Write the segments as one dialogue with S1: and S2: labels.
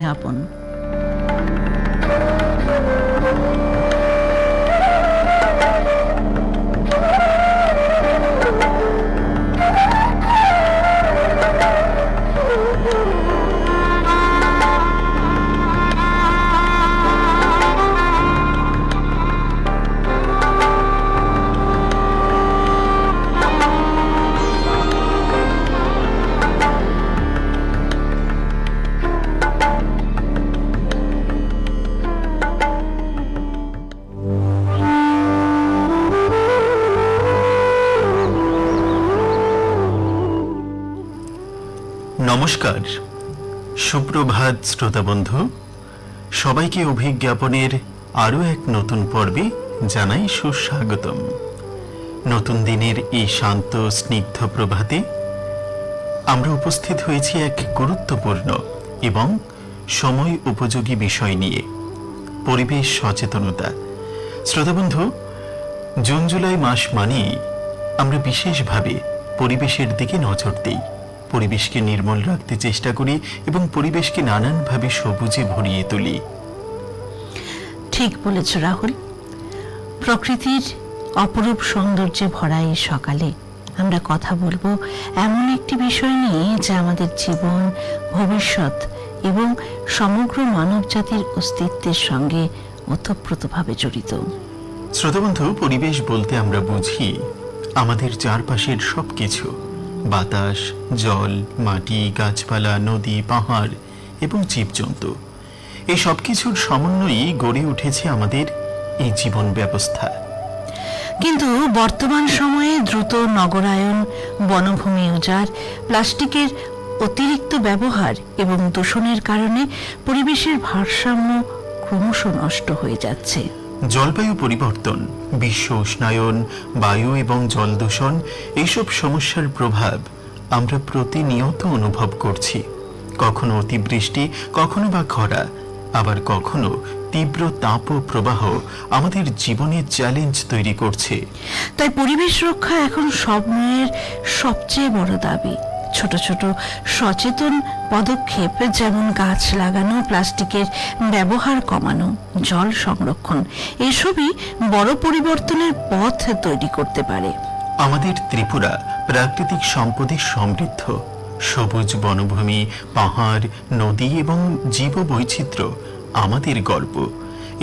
S1: আপন।
S2: নমস্কার, সুপ্রভাত শ্রোতা বন্ধু। সবাইকে অভিজ্ঞাপনের আরও এক নতুন পর্বে জানাই সুস্বাগতম। নতুন দিনের এই শান্ত স্নিগ্ধ প্রভাতে আমরা উপস্থিত হয়েছি এক গুরুত্বপূর্ণ এবং সময় উপযোগী বিষয় নিয়ে, পরিবেশ সচেতনতা। শ্রোতা বন্ধু, জুন জুলাই মাস মানেই আমরা বিশেষভাবে পরিবেশের দিকে নজর দিই, পরিবেশকে নির্মল রাখতে চেষ্টা করি এবং পরিবেশকে নানানভাবে সবুজে ভরিয়ে তুলি।
S1: ঠিক বলেছ রাহুল। প্রকৃতির অপরূপ সৌন্দর্যে ভরা এই সকালে আমরা কথা বলবো এমন একটি বিষয় নিয়ে যা আমাদের জীবন, ভবিষ্যৎ এবং সমগ্র মানব জাতির অস্তিত্বের সঙ্গে ওতপ্রোতভাবে জড়িত।
S2: শ্রোতা বন্ধু, পরিবেশ বলতে আমরা বুঝি আমাদের চারপাশের সবকিছু, বাতাস, জল, মাটি, গাছপালা, নদী, পাহাড় এবং জীবজন্তু। এই সব কিছুর সমন্বয়েই গড়ে উঠেছে আমাদের এই জীবন ব্যবস্থা।
S1: কিন্তু বর্তমান সময়ে দ্রুত নগরায়ন, বনভূমি উজাড়, প্লাস্টিকের অতিরিক্ত ব্যবহার এবং দূষণের কারণে পরিবেশের ভারসাম্য ক্রমশ নষ্ট হয়ে যাচ্ছে।
S2: জলবায়ু পরিবর্তন, বিশ্ব উষ্ণায়ন, বায়ু এবং জল দূষণ, এইসব সমস্যার প্রভাব আমরা প্রতিনিয়ত অনুভব করছি। কখনো অতিবৃষ্টি, কখনো বা খরা, আবার কখনো তীব্র তাপ ও প্রবাহ আমাদের জীবনের চ্যালেঞ্জ তৈরি করছে।
S1: তাই পরিবেশ রক্ষা এখন সময়ের সবচেয়ে বড় দাবি। ছোট ছোট সচেতন পদক্ষেপ, যেমন গাছ লাগানো, প্লাস্টিকের ব্যবহার কমানো, জল সংরক্ষণ, এসবই বড় পরিবর্তনের পথ তৈরি করতে পারে।
S2: আমাদের ত্রিপুরা প্রাকৃতিক সম্পদে সমৃদ্ধ। সবুজ বনভূমি, পাহাড়, নদী এবং জীববৈচিত্র্য আমাদের গর্ব।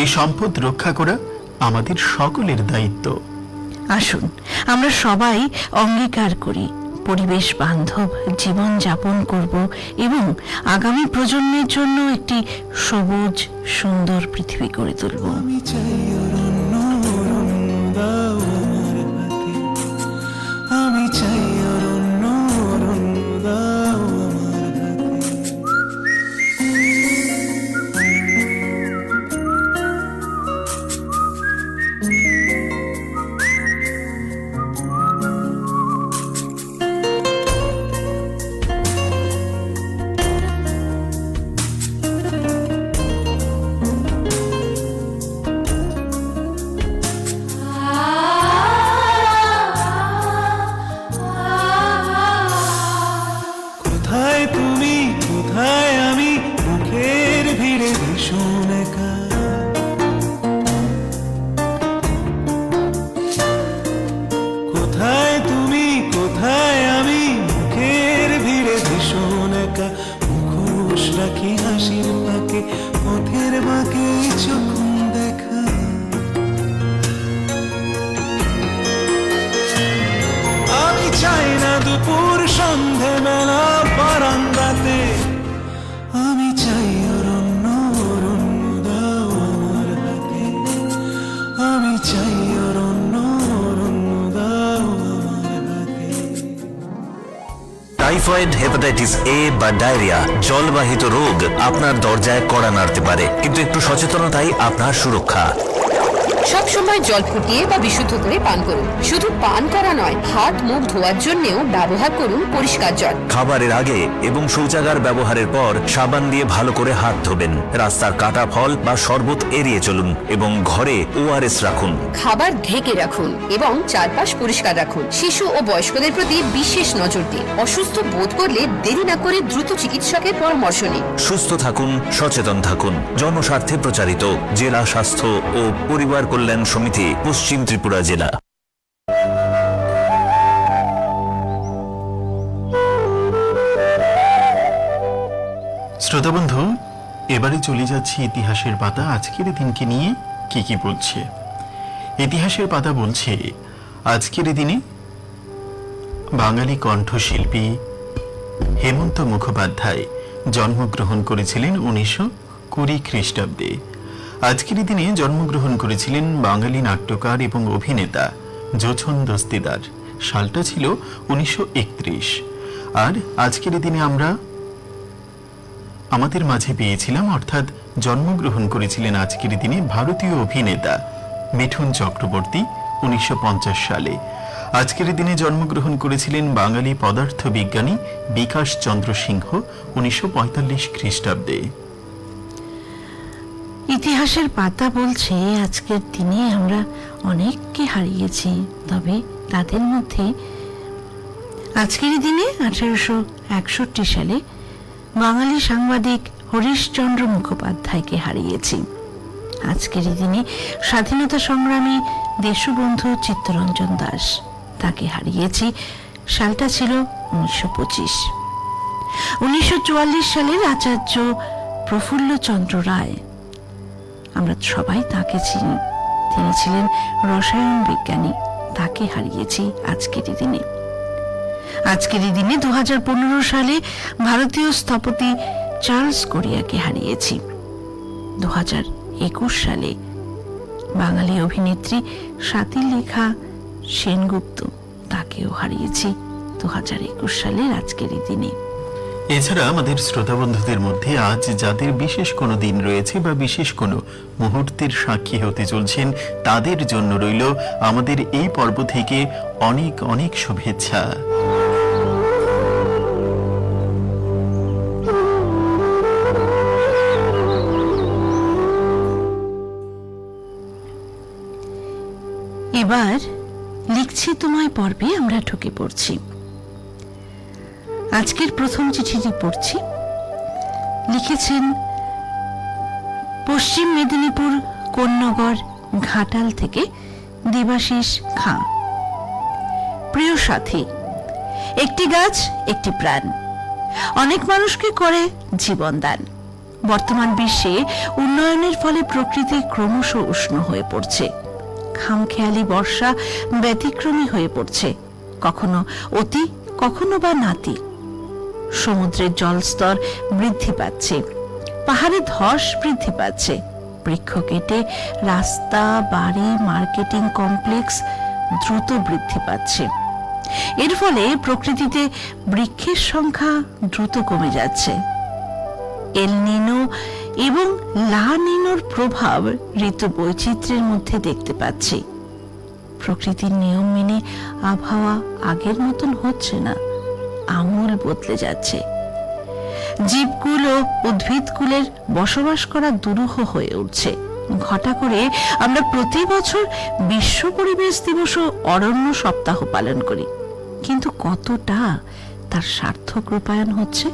S2: এই সম্পদ রক্ষা করা আমাদের সকলের দায়িত্ব।
S1: আসুন আমরা সবাই অঙ্গীকার করি পরিবেশ বান্ধব জীবন যাপন করব এবং আগামী প্রজন্মের জন্য একটি সবুজ সুন্দর পৃথিবী গড়ে তুলব।
S3: আমি চাই অরণ্য, অরণ্য দাও আমার হাতে। আমি চাই অরণ্য, অরণ্য দাও আমার হাতে। কোথায় তুমি, কোথায় আমি, মুখের ভিড়ে ভীষণ একা। কোথায় তুমি, কোথায় আমি, মুখের ভিড়ে ভীষণ একা। মুখোশ রাখি হাসির ফাঁকে, পথের বাঁকে চোখ দেখা। আমি চাই না দুপুর সন্ধে মেলা বারান্দাতে। আমি চাই অরণ্য, অরণ্য দাও আমার হাতে। আমি চাই অরণ্য, অরণ্য দাও আমার হাতে।
S4: টাইফয়েড, হেপাটাইটিস এ বা ডায়রিয়া জলবাহিত রোগ আপনার দরজায় কড়া নাড়তে পারে, কিন্তু একটু সচেতনতাই আপনার সুরক্ষা।
S5: সব সময় জল ফুটিয়ে বা বিশুদ্ধ করে পান করুন। শুধু পান করা নয়, হাত মুখ ধোয়ার জন্যও ব্যবহার করুন পরিষ্কার জল।
S4: খাবারের আগে এবং শৌচাগার ব্যবহারের পর সাবান দিয়ে ভালো করে হাত ধোবেন। রাস্তার কাটা ফল বা শরবত এড়িয়ে চলুন এবং ঘরে ORS রাখুন।
S5: খাবার ঢেকে রাখুন এবং চারপাশ পরিষ্কার রাখুন। শিশু ও বয়স্কদের প্রতি বিশেষ নজর দিন। অসুস্থ বোধ করলে দেরি না করে দ্রুত চিকিৎসকের পরামর্শ নিন।
S4: সুস্থ থাকুন, সচেতন থাকুন। জনস্বার্থে প্রচারিত, জেলা স্বাস্থ্য ও পরিবার কল্যাণ সমিতি, পশ্চিম ত্রিপুরা জেলা।
S2: শ্রোতা বন্ধু, এবারে চলে যাচ্ছি ইতিহাসের পাতা আজকের দিনকে নিয়ে কি কি বলছে। ইতিহাসের পাতা বলছে আজকের দিনে বাঙালি কণ্ঠশিল্পী হেমন্ত মুখোপাধ্যায় জন্মগ্রহণ করেছিলেন 1920 খ্রিস্টাব্দে। আজকের দিনে জন্মগ্রহণ করেছিলেন বাঙালি নাট্যকার এবং অভিনেতা যোছন দস্তিদার। সালটা ছিল 1931। আর আজকের দিনে আমরা আমাদের মাঝে পেয়েছিলাম, অর্থাৎ জন্মগ্রহণ করেছিলেন আজকের দিনে ভারতীয় অভিনেতা মিঠুন চক্রবর্তী 1950 সালে। আজকের দিনে জন্মগ্রহণ করেছিলেন বাঙালি পদার্থবিজ্ঞানী বিকাশ চন্দ্র সিংহ 1945 খ্রিস্টাব্দে।
S1: ইতিহাসের পাতা বলছে আজকের দিনে আমরা অনেককে হারিয়েছি, তবে তাদের মধ্যে আজকের দিনে 1861 সালে বাঙালি সাংবাদিক হরিশচন্দ্র মুখোপাধ্যায়কে হারিয়েছি। আজকের দিনে স্বাধীনতা সংগ্রামী দেশবন্ধু চিত্তরঞ্জন দাস, তাকে হারিয়েছি। সালটা ছিল 1925। 1944 সালের আচার্য প্রফুল্লচন্দ্র রায়, আমরা সবাই তাকে চিনি, তিনি ছিলেন রসায়ন বিজ্ঞানী, তাকে হারিয়েছি আজকের দিনে। আজকের দিনে 2015 সালে ভারতীয় স্থপতি চার্লস কোরিয়াকে হারিয়েছি। 2021 সালে বাঙালি অভিনেত্রী স্বাতিলেখা সেনগুপ্ত, তাকেও হারিয়েছি 2021 সালের আজকের দিনে।
S2: এছাড়া আমাদের শ্রোতা বন্ধুদের মধ্যে আজ যাদের বিশেষ কোনো দিন রয়েছে বা বিশেষ কোনো মুহূর্তের সাক্ষী হতে চলছেন, তাদের জন্য রইল আমাদের এই পর্ব থেকে অনেক অনেক শুভেচ্ছা।
S1: এবার লিখছি তোমায় পর্বে আমরা ঢুকে পড়ছি। আজকের প্রথম চিঠিটি পড়ছি। লিখেছেন পশ্চিম মেদিনীপুর কোন্নগর ঘাটাল থেকে দেবাশিস খাঁ। প্রিয় সাথী, একটি গাছ একটি প্রাণ, অনেক মানুষকে করে জীবন দান। বর্তমান বিশ্বে উন্নয়নের ফলে প্রকৃতি ক্রমশ উষ্ণ হয়ে পড়ছে। খামখেয়ালি বর্ষা ব্যতিক্রমী হয়ে পড়ছে, কখনো অতি কখনো বা নাতি। সমুদ্রের জলস্তর বৃদ্ধি পাচ্ছে, পাহাড়ে ধস বৃদ্ধি পাচ্ছে, বৃক্ষ কেটে রাস্তা, বাড়ি, মার্কেটিং কমপ্লেক্স দ্রুত বৃদ্ধি পাচ্ছে। এর ফলে প্রকৃতিতে বৃক্ষের সংখ্যা দ্রুত কমে যাচ্ছে। এল নিনো এবং লা নিনোর প্রভাব ঋতু বৈচিত্র্যের মধ্যে দেখতে পাচ্ছি। প্রকৃতির নিয়ম মেনে আবহাওয়া আগের মতন হচ্ছে না, আমূল বদলে যাচ্ছে। জীবকুল ও উদ্ভিদকুলের বসবাস করা দুরূহ হয়ে উঠছে। ঘটা করে আমরা প্রতি বছর বিশ্ব পরিবেশ দিবস ও অরণ্য সপ্তাহ পালন করি, কিন্তু কতটা তার সার্থক রূপায়ণ হচ্ছে?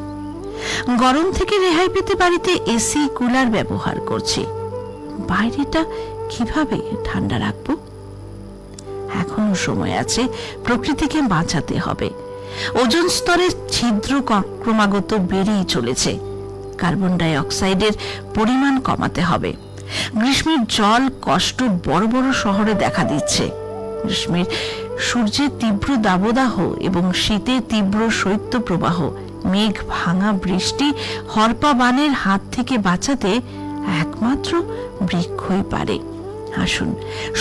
S1: গরম থেকে রেহাই পেতে বাড়িতে এসি কুলার ব্যবহার করছি, বাইরেটা কিভাবে ঠান্ডা রাখবো? এখনো সময় আছে, প্রকৃতিকে বাঁচাতে হবে। ওজোন স্তরের ছিদ্র ক্রমাগত বেড়েই চলেছে, কার্বন ডাই অক্সাইডের পরিমাণ কমাতে হবে। গ্রীষ্মের জল কষ্ট বড় বড় শহরে দেখা দিচ্ছে। গ্রীষ্মের সূর্যের তীব্র দাবদাহ এবং শীতের তীব্র শৈত্য প্রবাহ, মেঘ ভাঙা বৃষ্টি, হরপা বানের হাত থেকে বাঁচাতে একমাত্র বৃক্ষই পারে। আসুন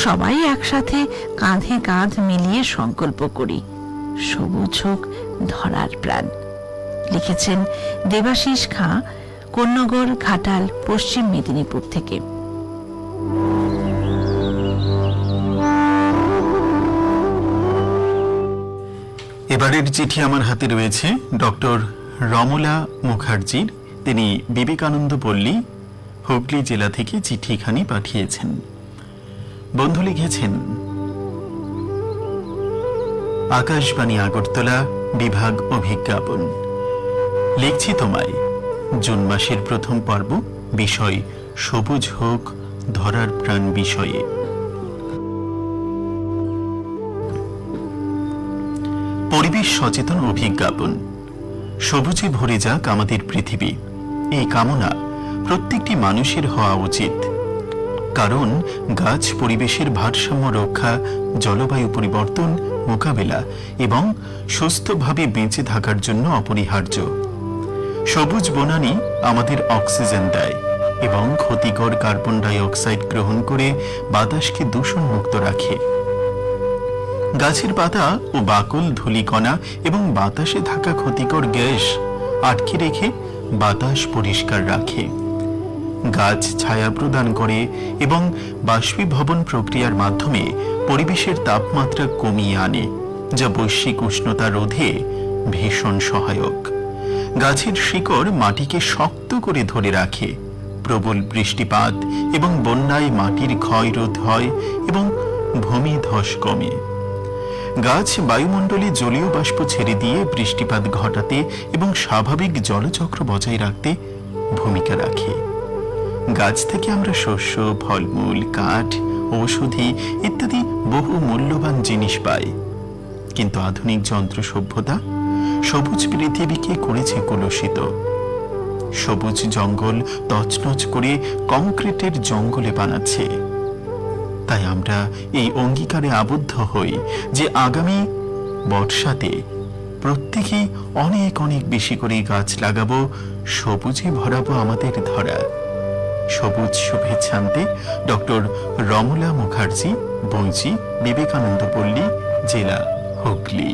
S1: সবাই একসাথে কাঁধে কাঁধ মিলিয়ে সংকল্প করি, সবুজ হোক ধরার প্রাণ। লিখেছেন দেবাশিস খাঁ, কোন্নগর ঘাটাল, পশ্চিম মেদিনীপুর থেকে।
S2: পরের চিঠি আমার হাতে রয়েছে ডক্টর রমলা মুখার্জির। তিনি বিবেকানন্দ পল্লী, হুগলি জেলা থেকে চিঠিখানি পাঠিয়েছেন। বন্ধু লিখেছেন, আকাশবাণী আগরতলা, বিভাগ অভিজ্ঞাপন। লিখছি তোমায় জুন মাসের প্রথম পর্ব, বিষয় সবুজ হোক ধরার প্রাণ বিষয়ে। পরিবেশ সচেতন অভিজ্ঞাপন। সবুজে ভরে যাক আমাদের পৃথিবী, এই কামনা প্রত্যেকটি মানুষের হওয়া উচিত। কারণ গাছ পরিবেশের ভারসাম্য রক্ষা, জলবায়ু পরিবর্তন মোকাবেলা এবং সুস্থভাবে বেঁচে থাকার জন্য অপরিহার্য। সবুজ বনানী আমাদের অক্সিজেন দেয় এবং ক্ষতিকর কার্বন ডাই অক্সাইড গ্রহণ করে বাতাসকে দূষণমুক্ত রাখে। গাছের পাতা ও বাকল ধূলিকণা এবং বাতাসে থাকা ক্ষতিকর গ্যাস আটকে রেখে বাতাস পরিষ্কার রাখে। গাছ ছায়া প্রদান করে এবং বাষ্পীভবন প্রক্রিয়ার মাধ্যমে পরিবেশের তাপমাত্রা কমিয়ে আনে, যা বৈশ্বিক উষ্ণতা রোধে ভীষণ সহায়ক। গাছের শিকড় মাটিকে শক্ত করে ধরে রাখে, প্রবল বৃষ্টিপাত এবং বন্যায় মাটির ক্ষয় রোধ হয় এবং ভূমিধস কমে। গাছ বায়ুমণ্ডলে জলীয় বাষ্প ছেড়ে দিয়ে বৃষ্টিপাত ঘটাতে এবং স্বাভাবিক জলচক্র বজায় রাখতে ভূমিকা রাখে। গাছ থেকে আমরা শস্য, ফলমূল, কাঠ, ঔষধি ইত্যাদি বহু মূল্যবান জিনিস পাই। কিন্তু আধুনিক যন্ত্র সভ্যতা সবুজ পৃথিবীকে করেছে কলুষিত। সবুজ জঙ্গল তছনছ করে কংক্রিটের জঙ্গলে বানাচ্ছে। তাই আমরা এই অঙ্গীকারে আবদ্ধ হই যে আগামী বর্ষাতে প্রত্যেকেই অনেক অনেক বেশি করে গাছ লাগাবো, সবুজে ভরাবো আমাদের ধরা। সবুজ শুভেচ্ছান্তে ডক্টর রমলা মুখার্জি, বৈজি, বিবেকানন্দ পল্লী, জেলা হুগলি।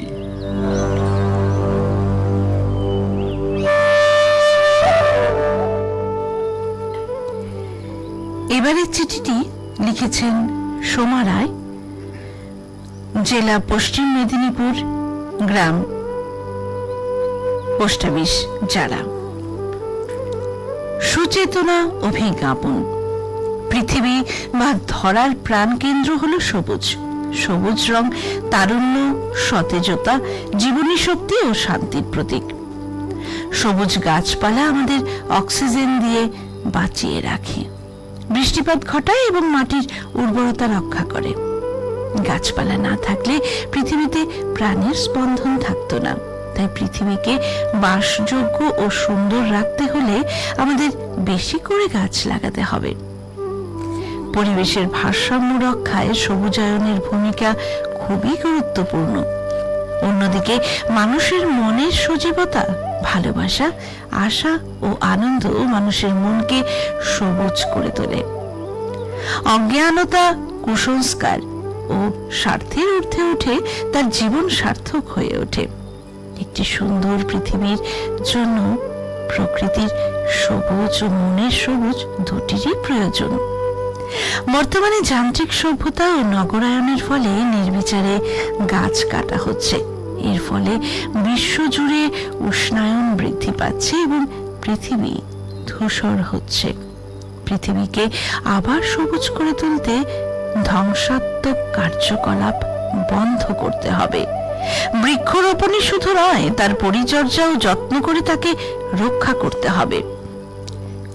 S1: এবারের চিঠিটি লিখেছেন সোমা রায়, জেলা পশ্চিম মেদিনীপুর, গ্রাম পোস্ট অফিস যারা। সুচেতনা অভিজ্ঞাপন। পৃথিবী বা ধরার প্রাণকেন্দ্র হলো সবুজ। সবুজ রং তারুণ্য, সতেজতা, জীবনী শক্তি ও শান্তির প্রতীক। সবুজ গাছপালা আমাদের অক্সিজেন দিয়ে বাঁচিয়ে রাখে, বৃষ্টিপাত ঘটায় এবং মাটির উর্বরতা রক্ষা করে। গাছপালা না থাকলে পৃথিবীতে প্রাণের স্পন্দন থাকতো না। তাই পৃথিবীকে বাসযোগ্য ও সুন্দর রাখতে হলে আমাদের বেশি করে গাছ লাগাতে হবে। পরিবেশের ভারসাম্য রক্ষায় সবুজায়নের ভূমিকা খুবই গুরুত্বপূর্ণ। অন্যদিকে মানুষের মনের সজীবতা, ভালোবাসা, আশা ও আনন্দ মানুষের মনকে সবুজ করে তোলে। অজ্ঞানতা, কুসংস্কার ও স্বার্থের ঊর্ধ্বে উঠে তার জীবন সার্থক হয়ে ওঠে। একটি সুন্দর পৃথিবীর জন্য প্রকৃতির সবুজ ও মনের সবুজ দুটিরই প্রয়োজন। বর্তমানে যান্ত্রিক সভ্যতা ও নগরায়নের ফলে নির্বিচারে গাছ কাটা হচ্ছে। এর ফলে বিশ্বজুড়ে উষ্ণায়ন বৃদ্ধি পাচ্ছে এবং পৃথিবী ধূসর হচ্ছে। পৃথিবীকে আবার সবুজ করে তুলতে ধ্বংসাত্মক কার্যকলাপ বন্ধ করতে হবে। বৃক্ষরোপণই শুধু নয়, তার পরিচর্যা ও যত্ন করে তাকে রক্ষা করতে হবে।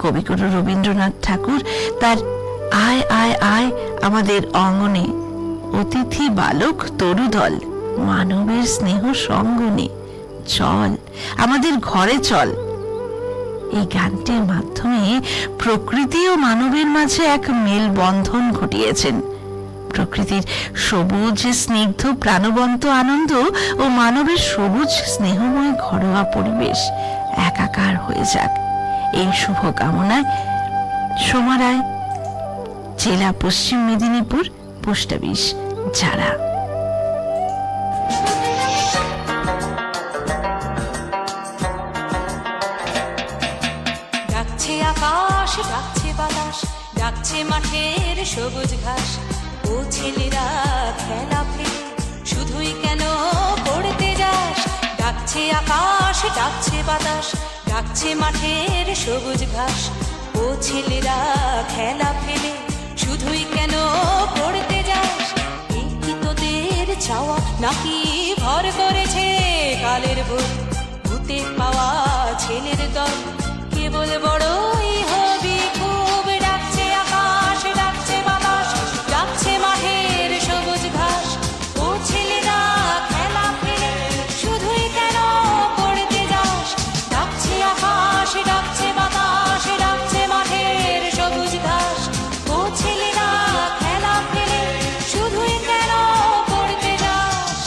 S1: কবিগুরু রবীন্দ্রনাথ ঠাকুর তার আয় আয় আয় আমাদের অঙ্গনে, অতিথি বালক তরুদল, মানবের স্নেহ সঙ্গনে, চল আমাদের ঘরে চল, এই গানটির মাধ্যমে প্রকৃতি ও মানবের মাঝে এক মেলবন্ধন ঘটিয়েছেন। প্রকৃতির সবুজ স্নিগ্ধ প্রাণবন্ত আনন্দ ও মানবের সবুজ স্নেহময় ঘরোয়া পরিবেশ একাকার হয়ে যাক, এই শুভ কামনায় সোমা রায়, জেলা পশ্চিম মেদিনীপুর, পোস্ট অফিস যারা।
S6: ডাকছে আকাশ, ডাকছে বাতাস, ডাকছে মাঠের সবুজ ঘাস। ও ছেলেরা খেলা ফেলে শুধুই কেন পড়তে যাস? ডাকছে আকাশ, ডাকছে বাতাস, ডাকছে মাঠের সবুজ ঘাস। ও ছেলেরা খেলা ফেলে শুধুই কেন পড়তে যাস? এই কি তোদের চাওয়া নাকি ভর করেছে কালের ভূত? ভূতে পাওয়া ছেলের দল কেবল বড়ই হবি খুব। ডাকছে আকাশ, ডাকছে বাতাস, ডাকছে মাঠের সবুজ ঘাস। ও ছেলেরা খেলা ফেলে শুধুই কেন পড়তে যাস? ডাকছে আকাশ, ডাকছে বাতাস, ডাকছে মাঠের সবুজ ঘাস। ও ছেলেরা খেলা ফেলে শুধুই কেন পড়তে যাস?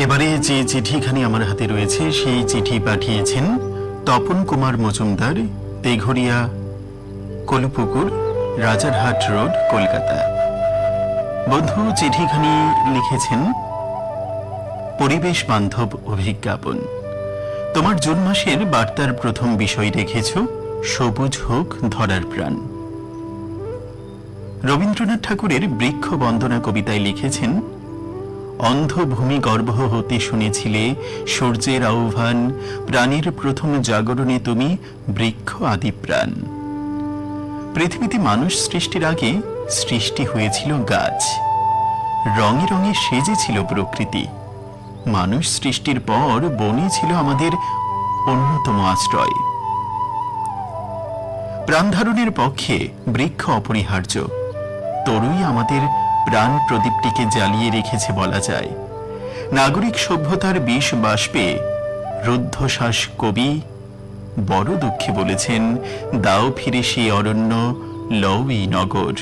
S2: এবারে যে চিঠিখানি আমার হাতে রয়েছে সেই চিঠি পাঠিয়েছেন তপন কুমার মজুমদার, তেঘরিয়া, কলুপুকুর, রাজারহাট রোড, কলকাতা। বন্ধু চিঠিখানি লিখেছেন, পরিবেশ বান্ধব অভিজ্ঞাপন। তোমার জুন মাসের বার্তার প্রথম বিষয় রেখেছ সবুজ হোক ধরার প্রাণ। রবীন্দ্রনাথ ঠাকুরের বৃক্ষ বন্দনা কবিতায় লিখেছেন, অন্ধ ভূমি গর্ভ হতে শুনেছিলে সূর্যের আহ্বান, প্রাণীর প্রথম জাগরণে তুমি বৃক্ষ আদি প্রাণ। পৃথিবীতে মানুষ সৃষ্টির আগে সৃষ্টি হয়েছিল গাছ, রঙে রঙে সেজেছিল প্রকৃতি। মানুষ সৃষ্টির পর বনই ছিল আমাদের অন্যতম আশ্রয়। প্রাণধারণের পক্ষে বৃক্ষ অপরিহার্য। তরুই আমাদের প্রাণ প্রদীপটিকে জ্বালিয়ে রেখেছে বলা যায়। নাগরিক সভ্যতার বিষ বাষ্পে রুদ্ধশ্বাস কবি বড় দুঃখে বলেছেন, দাও ফিরে সেই অরণ্য, লও এই নগর।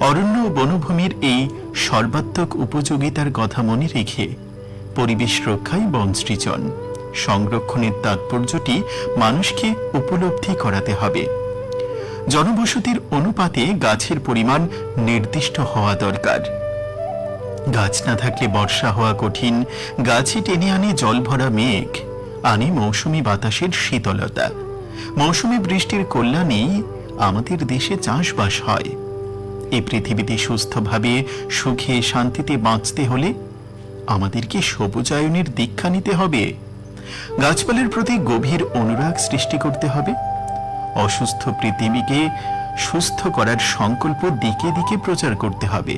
S2: অরণ্য ও বনভূমির এই সর্বাত্মক উপযোগিতার কথা মনে রেখে পরিবেশ রক্ষায় বনসৃজন সংরক্ষণের তাৎপর্যটি মানুষকে উপলব্ধি করাতে হবে। জনবসতির অনুপাতে গাছের পরিমাণ নির্দিষ্ট হওয়া দরকার। গাছ না থাকলে বর্ষা হওয়া কঠিন। গাছই টেনে আনে জল ভরা মেঘ, আনে মৌসুমী বাতাসের শীতলতা। মৌসুমী বৃষ্টির কল্যাণেই আমাদের দেশে চাষবাস হয়। এই পৃথিবীতে সুস্থভাবে সুখে শান্তিতে বাঁচতে হলে আমাদেরকে সবুজায়নের দীক্ষা নিতে হবে। গাছপালার প্রতি গভীর অনুরাগ সৃষ্টি করতে হবে। অসুস্থ পৃথিবীকে সুস্থ করার সংকল্প দিকে দিকে প্রচার করতে হবে।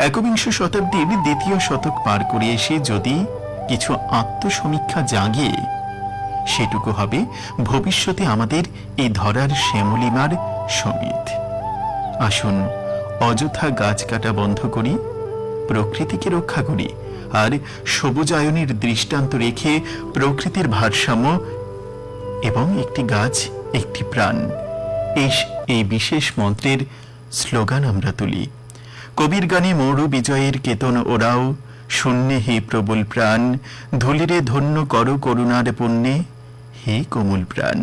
S2: একবিংশ শতাব্দীর দ্বিতীয় শতক পার করে এসে যদি কিছু আত্মসমীক্ষা জাগে, সেটুকু হবে ভবিষ্যতে আমাদের এই ধরার শ্যামলিমার সমিত। আসুন অযথা গাছ কাটা বন্ধ করি, প্রকৃতিকে রক্ষা করি, আর সবুজায়নের দৃষ্টান্ত রেখে প্রকৃতির ভারসাম্য এবং একটি গাছ একটি প্রাণ এই বিশেষ মন্ত্রের স্লোগান আমরা তুলি। কবির গানে মৌর বিজয়ের কেতন ওরাও, শূন্যে হে প্রবল প্রাণ, ধুলিরে ধন্য করো করুণার পুণ্যে হে কোমল প্রাণ।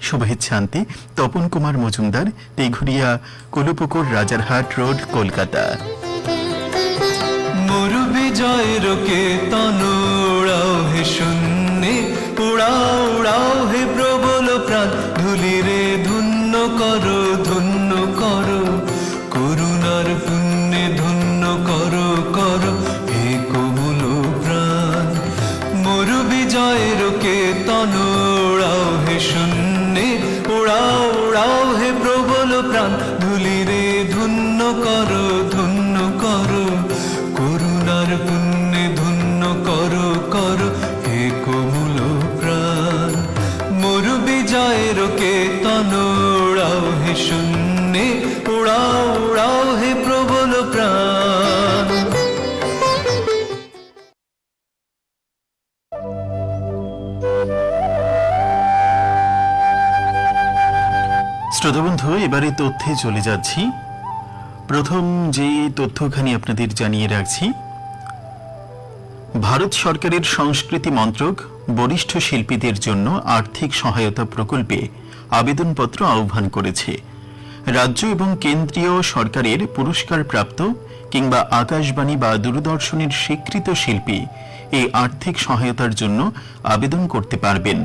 S2: শুভেচ্ছান্তে তপন কুমার মজুমদার, তেঘরিয়া, কলুপুকুর, রাজারহাট রোড, কলকাতা।
S3: মরু বিজয়ের কেতন উড়াও হে শূন্যে, উড়াও উড়াও হে প্রবল প্রাণ, ধুলিরে ধন্য করো করুণার পুণ্যে ধন্য করো হে কোমল প্রাণ। মরু বিজয়ের কেতন উড়াও হে শূন্যে, উড়াও উড়াও হে প্রবল প্রাণ, ধুলিরে ধন্য করো করুণার পুণ্যে ধন্য করো হে কোমল প্রাণ। মরু বিজয়ের কেতন উড়াও হে শূন্যে, উড়াও উড়াও হে প্রবল প্রাণ।
S2: শ্রোতাবন্ধু, এবারে তথ্যে চলে যাচ্ছি। প্রথম যে তথ্যখানি আপনাদের জানিয়ে রাখছি, ভারত সরকারের সংস্কৃতি মন্ত্রক বরিষ্ঠ শিল্পীদের জন্য আর্থিক সহায়তা প্রকল্পে আবেদনপত্র আহ্বান করেছে। রাজ্য এবং কেন্দ্রীয় সরকারের পুরস্কারপ্রাপ্ত কিংবা আকাশবাণী বা দূরদর্শনের স্বীকৃত শিল্পী এই আর্থিক সহায়তার জন্য আবেদন করতে পারবেন।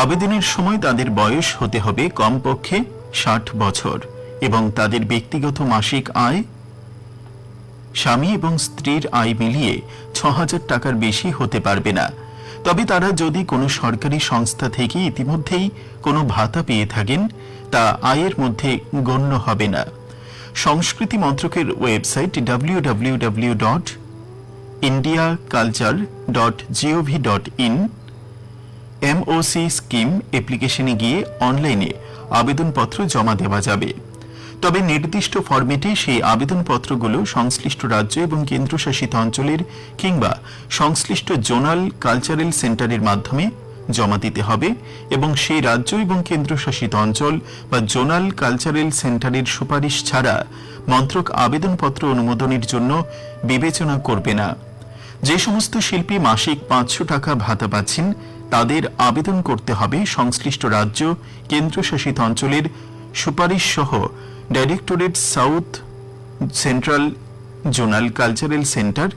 S2: আবেদনের সময় তাদের বয়স হতে হবে কমপক্ষে 60 বছর এবং তাদের ব্যক্তিগত মাসিক আয় স্বামী এবং স্ত্রীর আয় মিলিয়ে 6000 টাকার বেশি হতে পারবে না। তবে তারা যদি কোনো সরকারি সংস্থা থেকে ইতিমধ্যেই কোনো ভাতা পেয়ে থাকেন তা আয়ের মধ্যে গণ্য হবে না। সংস্কৃতি মন্ত্রকের ওয়েবসাইট www.indiaculture.gov.in MOC স্কিম অ্যাপ্লিকেশনে গিয়ে অনলাইনে আবেদনপত্র জমা দেওয়া যাবে। তবে নির্দিষ্ট ফরম্যাটে সেই আবেদনপত্রগুলো সংশ্লিষ্ট রাজ্য এবং কেন্দ্রশাসিত অঞ্চলের কিংবা সংশ্লিষ্ট জোনাল কালচারাল সেন্টারের মাধ্যমে জমা দিতে হবে এবং সেই রাজ্য এবং কেন্দ্রশাসিত অঞ্চল বা জোনাল কালচারাল সেন্টারের সুপারিশ ছাড়া মন্ত্রক আবেদনপত্র অনুমোদনের জন্য বিবেচনা করবে না। যে সমস্ত শিল্পী মাসিক 500 টাকা ভাতা পাচ্ছেন তাদের আবেদন করতে হবে সংশ্লিষ্ট রাজ্য কেন্দ্রশাসিত অঞ্চলের সুপারিশ সহ directorate south central zonal cultural centre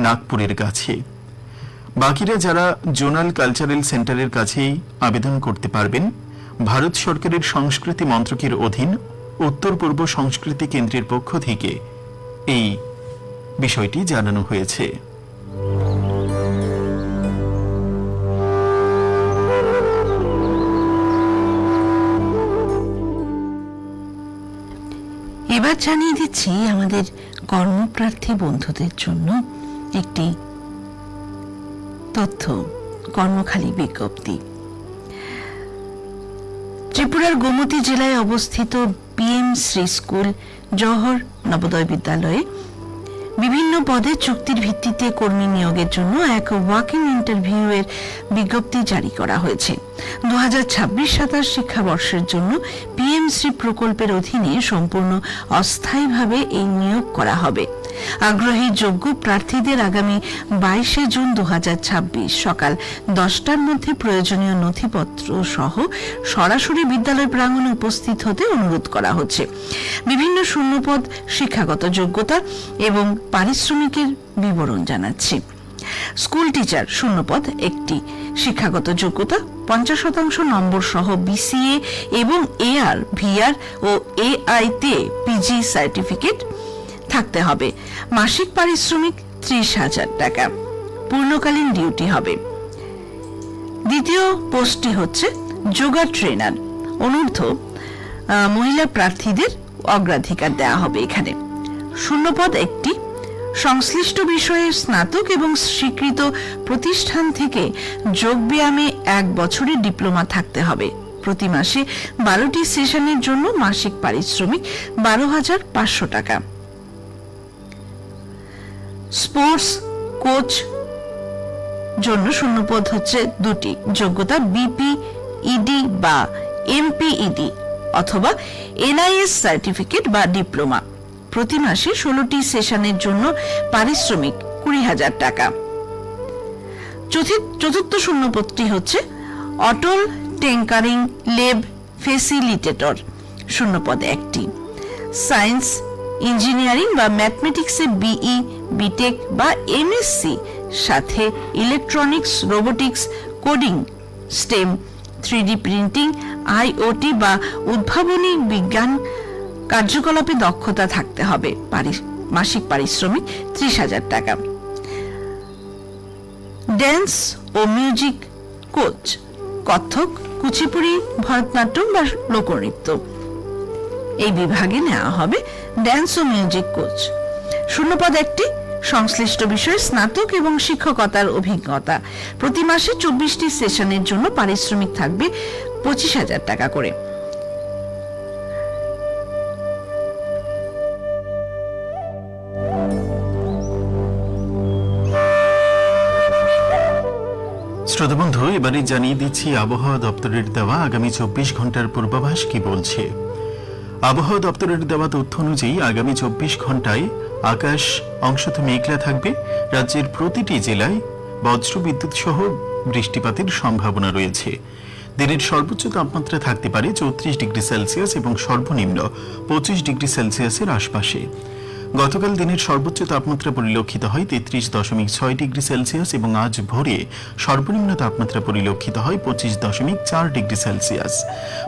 S2: নাগপুরের কাছে। বাকিরা যারা জোনাল কালচারাল সেন্টারের কাছেই আবেদন করতে পারবেন। ভারত সরকারের সংস্কৃতি মন্ত্রকের অধীন উত্তর পূর্ব সংস্কৃতি কেন্দ্রের পক্ষ থেকে এই বিষয়টি জানানো হয়েছে।
S1: এবার জানিয়ে দিচ্ছি আমাদের কর্মপ্রার্থী বন্ধুদের জন্য একটি তথ্য, কর্মখালী বিজ্ঞপ্তি। ত্রিপুরার গোমতী জেলায় অবস্থিত PM শ্রী স্কুল জওহর নবোদয় বিদ্যালয়ে বিভিন্ন পদে চুক্তির ভিত্তিতে কর্মী নিয়োগের জন্য এক ওয়াক ইন ইন্টারভিউ এর বিজ্ঞপ্তি জারি করা হয়েছে। 2026-27 শিক্ষাবর্ষের জন্য PM শ্রী প্রকল্পের অধীনে সম্পূর্ণ অস্থায়ীভাবে এই নিয়োগ করা হবে। আগ্রহী যোগ্য প্রার্থীদের আগামী 22 জুন 2026 সকাল 10টার মধ্যে প্রয়োজনীয় নথিপত্র সহ সরাসরি বিদ্যালয় প্রাঙ্গণে উপস্থিত হতে অনুরোধ করা হচ্ছে। বিভিন্ন শূন্যপদ, শিক্ষাগত যোগ্যতা এবং পারিশ্রমিকের বিবরণ জানাচ্ছি। স্কুল টিচার শূন্যপদ একটি, শিক্ষাগত যোগ্যতা 50% নম্বর সহ BCA এবং AR, VR ও AI তে PG সার্টিফিকেট থাকতে হবে। মাসিক পারিশ্রমিক 30,000 টাকা। পূর্ণকালীন ডিউটি হবে। দ্বিতীয় পোস্টটি হচ্ছে যোগা ট্রেনার। অনূর্ধ্ব মহিলা প্রার্থীদের অগ্রাধিকার দেওয়া হবে এখানে। শূন্যপদ একটি, সংশ্লিষ্ট বিষয়ে স্নাতক এবং স্বীকৃত প্রতিষ্ঠান থেকে যোগ ব্যায়ামে 1 বছরের ডিপ্লোমা থাকতে হবে। প্রতি মাসে 12টি সেশনের জন্য মাসিক পারিশ্রমিক 12,500 টাকা। স্পোর্টস কোচ জন্য শূন্যপদ হচ্ছে 2টি, যোগ্যতা BPED বা MPED অথবা NIS সার্টিফিকেট বা ডিপ্লোমা। প্রতি মাসে 16টি সেশনের জন্য পারিশ্রমিক 20,000 টাকা। চতুর্থ শূন্যপদটি হচ্ছে অটল টেঙ্কারিং লেব ফেসিলিটেটর। শূন্যপদ একটি, সায়েন্স, ইঞ্জিনিয়ারিং বা ম্যাথমেটিক্সে BE, BTech বা MSc সাথে electronics, robotics, coding, STEM, 3D printing, IoT বা উদ্ভাবনী বিজ্ঞান কার্যকলাপে দক্ষতা থাকতে হবে। মাসিক পারিশ্রমিক 30,000 টাকা। ড্যান্স ও মিউজিক কোচ, কত্থক, কুচিপুড়ি, ভরতনাট্যম বা লোকনৃত্য এই বিভাগে নেওয়া হবে ড্যান্স ও মিউজিক কোচ। শূন্যপদ একটি, সংশ্লিষ্ট বিষয়ে স্নাতক এবং শিক্ষকতার অভিজ্ঞতা। প্রতি মাসে 24টি সেশনের জন্য পারিশ্রমিক থাকবে 25,000 টাকা করে।
S2: শ্রোতা বন্ধু, এবারে জানিয়ে দিচ্ছি আবহাওয়া দপ্তরের দেওয়া আগামী 24 ঘন্টার পূর্বাভাস কি বলছে। আবহাওয়া দপ্তরের দেওয়া তথ্য অনুযায়ী আগামী 24 ঘন্টায় আকাশ অংশত মেঘলা থাকবে। রাজ্যের প্রতিটি জেলায় বজ্রবিদ্যুৎ সহ বৃষ্টিপাতের সম্ভাবনা রয়েছে। দিনের সর্বোচ্চ তাপমাত্রা থাকতে পারে 34 ডিগ্রি সেলসিয়াস এবং সর্বনিম্ন 25 ডিগ্রি সেলসিয়াসের আশপাশে। গতকাল দিনের সর্বোচ্চ তাপমাত্রা পরিলক্ষিত হয় 33.6 ডিগ্রি সেলসিয়াস এবং আজ ভোরে সর্বনিম্ন তাপমাত্রা পরিলক্ষিত হয় 25.4 ডিগ্রি সেলসিয়াস।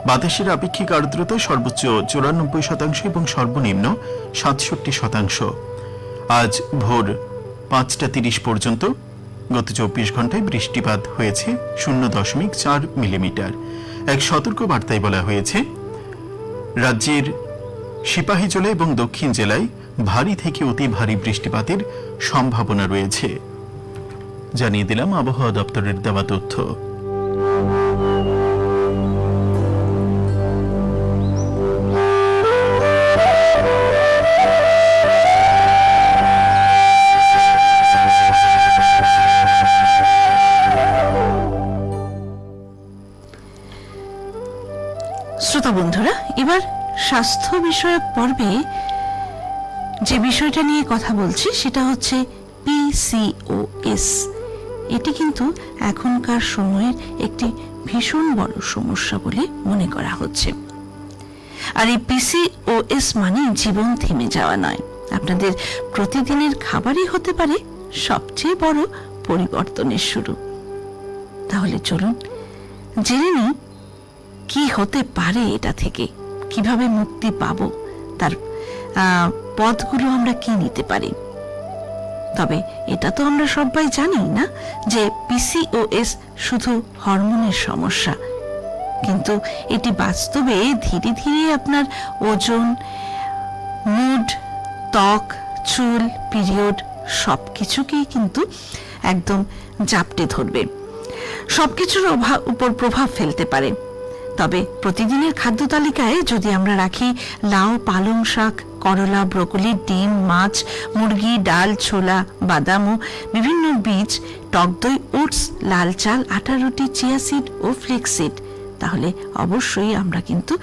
S2: বাতাসের আপেক্ষিক আর্দ্রতা সর্বোচ্চ 94% এবং সর্বনিম্ন 67%। আজ ভোর 5:30 পর্যন্ত গত 24 ঘন্টায় বৃষ্টিপাত হয়েছে 0.4 মিলিমিটার। এক সতর্ক বার্তায় বলা হয়েছে রাজ্যের সিপাহীজলা এবং দক্ষিণ জেলায় ভারী থেকে অতি ভারী বৃষ্টিপাতের সম্ভাবনা রয়েছে। জানিয়ে দিলাম আবহাওয়া দপ্তরের দেওয়া তথ্য।
S1: শ্রোতা বন্ধুরা, এবার স্বাস্থ্য বিষয়ক পর্বে যে বিষয়টা নিয়ে কথা বলছি সেটা হচ্ছে PCOS। এটি কিন্তু এখনকার সময়ের একটি ভীষণ বড় সমস্যা বলে মনে করা হচ্ছে। আর এই PCOS মানে জীবন থেমে যাওয়া নয়, আপনাদের প্রতিদিনের খাবারই হতে পারে সবচেয়ে বড় পরিবর্তনের শুরু। তাহলে চলুন জেনে নিই কি হতে পারে এটা থেকে, কিভাবে মুক্তি পাবো, তার পথগুলো আমরা কি নিতে পারি। তবে এটা তো আমরা সবাই জানি না যে PCOS শুধু হরমোনের সমস্যা, কিন্তু এটি বাস্তবে ধীরে ধীরে আপনার ওজন, মুড, ত্বক, চুল, পিরিয়ড সবকিছুকেই কিন্তু একদম জাপটে ধরবে, সবকিছুর উপর প্রভাব ফেলতে পারে। তবে প্রতিদিনের খাদ্য তালিকায় যদি আমরা রাখি লাউ, পালং শাক, করলা, ব্রোকলি, ডিম, মাছ, মুরগি, ডাল, ছোলা, বাদাম ও বিভিন্ন বীজ, টক দই, ওটস, লাল চাল, আটা রুটি, চিয়া সিড ও ফ্লেক্স সিড, তাহলে অবশ্যই আমরা কিন্তু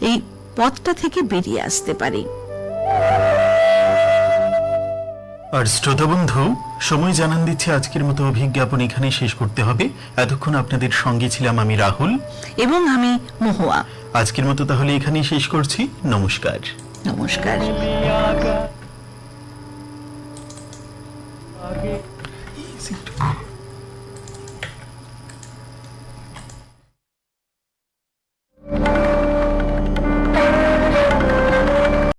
S1: এই পথটা থেকে বেরিয়ে আসতে পারি।
S2: আর শ্রোতা বন্ধু, সময় জানান দিচ্ছে আজকের মতো অভিজ্ঞাপন এখানে শেষ করতে হবে। এতক্ষণ আপনাদের সঙ্গে ছিলাম আমি রাহুল
S1: এবং আমি মহুয়া।
S2: আজকের মতো তাহলে এখানেই শেষ করছি। নমস্কার।
S1: নমস্কার।